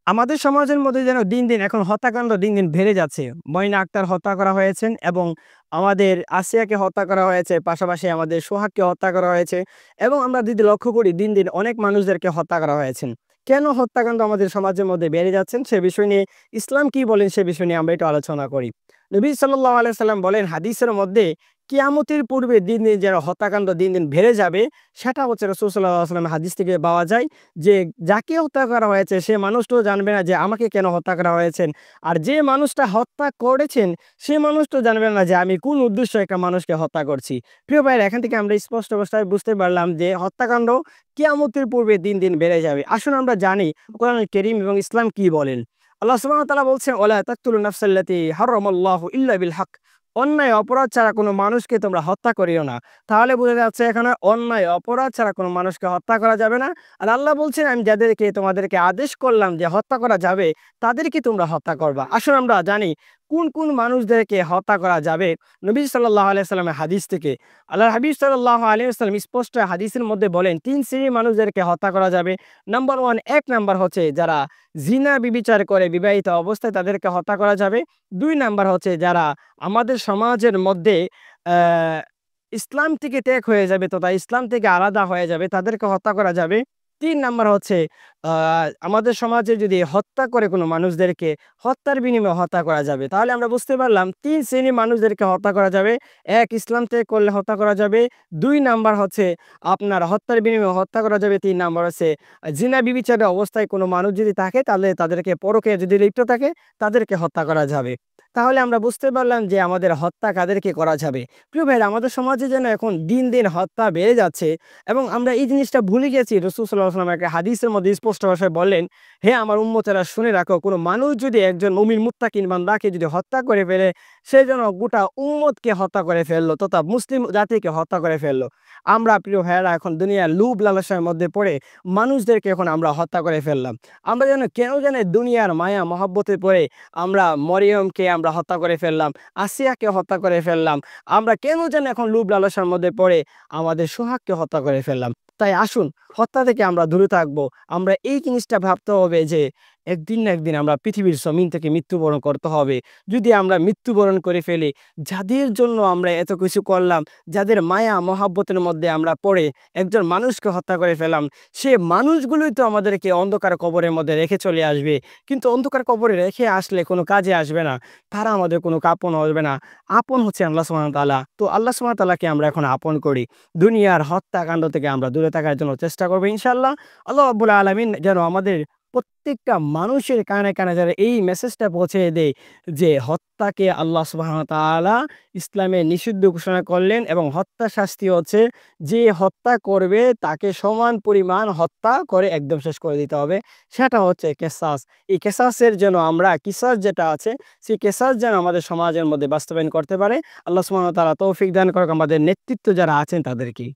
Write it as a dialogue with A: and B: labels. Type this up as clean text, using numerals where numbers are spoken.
A: আমাদের সমাজের মধ্যে যেন দিন, দিন এখন হত্যাকাণ্ড দিন, দিন বেড়ে যাচ্ছে। ময়না আক্তার হত্যা করা হয়েছেন এবং আমাদের আসিয়াকে হত্যা করা হয়েছে। পাশাপাশি আমাদের সোহাগকে হত্যা করা হয়েছে এবং আমরা যদি লক্ষ্য করি দিন, দিন অনেক মানুষদেরকে হত্যা করা হয়েছেন। কেন হত্যাকাণ্ড আমাদের সমাজের মধ্যে বেড়ে যাচ্ছেন সে বিষয় নিয়ে ইসলাম কি বলেন সে বিষয় নিয়ে আমরা একটু আলোচনা করি। নবী সাল্লাল্লাহু আলাইহি সাল্লাম বলেন হাদিসের মধ্যে কিয়ামতের পূর্বে দিন, দিন যেন হত্যাকাণ্ড দিন, দিন বেড়ে যাবে সেটা হচ্ছে রাসূল সাল্লাল্লাহু আলাইহি ওয়াসাল্লামের হাদিস থেকে পাওয়া যায় যে যাকে হত্যা করা হয়েছে সে মানুষটাও জানবে না যে আমাকে কেন হত্যা করা হয়েছেন। আর যে মানুষটা হত্যা করেছেন সে মানুষটাও জানবে না যে আমি কোন উদ্দেশ্যে একটা মানুষকে হত্যা করছি। প্রিয় ভাইয়েরা এখান থেকে আমরা স্পষ্ট অবস্থায় বুঝতে পারলাম যে হত্যাকাণ্ড কিয়ামতের পূর্বে দিন, দিন বেড়ে যাবে। আসুন আমরা জানি কোরআনুল কারীম এবং ইসলাম কি বলেন। আল্লাহ সুবহানাহু ওয়া তাআলা বলছেন, "ওয়ালা তাকতুলুন নাফসাল্লাতী হারামাল্লাহু ইল্লা বিল হক।" অন্যায় অপরাধ ছাড়া কোনো মানুষকে তোমরা হত্যা করিও না। তাহলে বোঝা যাচ্ছে এখানে অন্যায় অপরাধ ছাড়া কোনো মানুষকে হত্যা করা যাবে না। আর আল্লাহ বলছেন, "আমি যাদেরকে তোমাদেরকে আদেশ করলাম যে হত্যা করা যাবে, তাদেরকে তোমরা হত্যা করবা।" আসুন আমরা জানি কোন, কোন মানুষদেরকে হত্যা করা যাবে। নবী সাল্লাল্লাহু আলাইহি ওয়াসাল্লামের হাদিস থেকে আল্লাহর হাবিব সাল্লাল্লাহু আলাইহি ওয়াসাল্লাম স্পষ্ট হাদিসের মধ্যে বলেন ৩ শ্রেণীর মানুষদেরকে হত্যা করা যাবে। নাম্বার 1 ১ নাম্বার হচ্ছে যারা জিনা ব্যভিচার করে বিবাহিত অবস্থায় তাদেরকে হত্যা করা যাবে। ২ নাম্বার হচ্ছে যারা আমাদের সমাজের মধ্যে অ্যা ইসলাম থেকে ত্যাগ হয়ে যাবে তথা ইসলাম থেকে আলাদা হয়ে যাবে তাদেরকে হত্যা করা যাবে। ৩ নাম্বার হচ্ছে আ আমাদের সমাজে যদি হত্যা করে কোনো মানুষদেরকে হত্যার বিনিময়ে হত্যা করা যাবে। তাহলে আমরা বুঝতে পারলাম ৩ শ্রেণীর মানুষদেরকে হত্যা করা যাবে। ১ ইসলাম ত্যাগ করলে হত্যা করা যাবে। ২ নাম্বার হচ্ছে আপনার হত্যার বিনিময়ে হত্যা করা যাবে। ৩ নাম্বার হচ্ছে জিনা ব্যভিচারের অবস্থায় কোনো মানুষ যদি থাকে তাহলে তাদেরকে পরকীয়ায় যদি লিপ্ত থাকে তাদেরকে হত্যা করা যাবে। তাহলে আমরা বুঝতে পারলাম যে আমাদের হত্যা কাদেরকে করা যাবে। প্রিয় ভাইয়েরা আমাদের সমাজে যেন এখন দিন, দিন হত্যা বেড়ে যাচ্ছে এবং আমরা এই জিনিসটা ভুলে গেছি। রাসূল সাল্লাল্লাহু আলাইহি ওয়াসাল্লাম একটা হাদিসের মধ্যে স্পষ্ট ভাষায় বললেন, "হে আমার উম্মতেরা শুনে রাখো, কোন মানুষ যদি একজন মুমিন মুত্তাকিন বান্দাকে যদি হত্যা করে ফেলে, সে যেন গোটা উম্মতকে হত্যা করে ফেললো তথা মুসলিম জাতিকে হত্যা করে ফেললো।" আমরা প্রিয় ভাইয়েরা এখন দুনিয়ার লোভ লালসার মধ্যে পড়ে মানুষদেরকে এখন আমরা হত্যা করে ফেললাম। আমরা যেন কেন জানি দুনিয়ার মায়া মহব্বতে পড়ে আমরা মরিয়মকে আমরা হত্যা করে ফেললাম, আসিয়াকে হত্যা করে ফেললাম। আমরা কেন যেন এখন লোভ লালসার মধ্যে পড়ে আমাদের সোহাগকে হত্যা করে ফেললাম। তাই আসুন হত্যা থেকে আমরা দূরে থাকবো। আমরা এই জিনিসটা ভাবতে হবে যে একদিন না একদিন আমরা পৃথিবীর জমিন থেকে মৃত্যুবরণ করতে হবে। যদি আমরা মৃত্যুবরণ করে ফেলি, যাদের জন্য আমরা এত কিছু করলাম, যাদের মায়া মহাব্বতের মধ্যে আমরা পড়ে একজন মানুষকে হত্যা করে ফেললাম, সে মানুষগুলোই তো আমাদেরকে অন্ধকার কবরের মধ্যে রেখে চলে আসবে। কিন্তু অন্ধকার কবরে রেখে আসলে কোনো কাজে আসবে না। তারা আমাদের কোনো আপন হবে না। আপন হচ্ছে আল্লাহ সুবহানাহু ওয়া তাআলা। তো আল্লাহ সুবহানাহু ওয়া তাআলাকে আমরা এখন আপন করি। দুনিয়ার হত্যাকাণ্ড থেকে আমরা দূরে থাকার জন্য চেষ্টা করব ইনশাআল্লাহ। আল্লাহ রাব্বুল আলামিন যেন আমাদের প্রত্যেকটা মানুষের কানে, কানে যেন এই মেসেজটা পৌঁছে দেয় যে হত্যাকে আল্লাহ সুবহানাহু ওয়া তাআলা ইসলামে নিষিদ্ধ ঘোষণা করলেন এবং হত্যা শাস্তি হচ্ছে যে হত্যা করবে তাকে সমান পরিমাণ হত্যা করে একদম শেষ করে দিতে হবে। সেটা হচ্ছে কেসাস। এই কেসাসের যেন আমরা কিসাস যেটা আছে সেই কেসাস যেন আমাদের সমাজের মধ্যে বাস্তবায়ন করতে পারে। আল্লাহ সুবহানাহু ওয়া তাআলা তৌফিক দান করুক আমাদের নেতৃত্ব যারা আছেন তাদেরকে।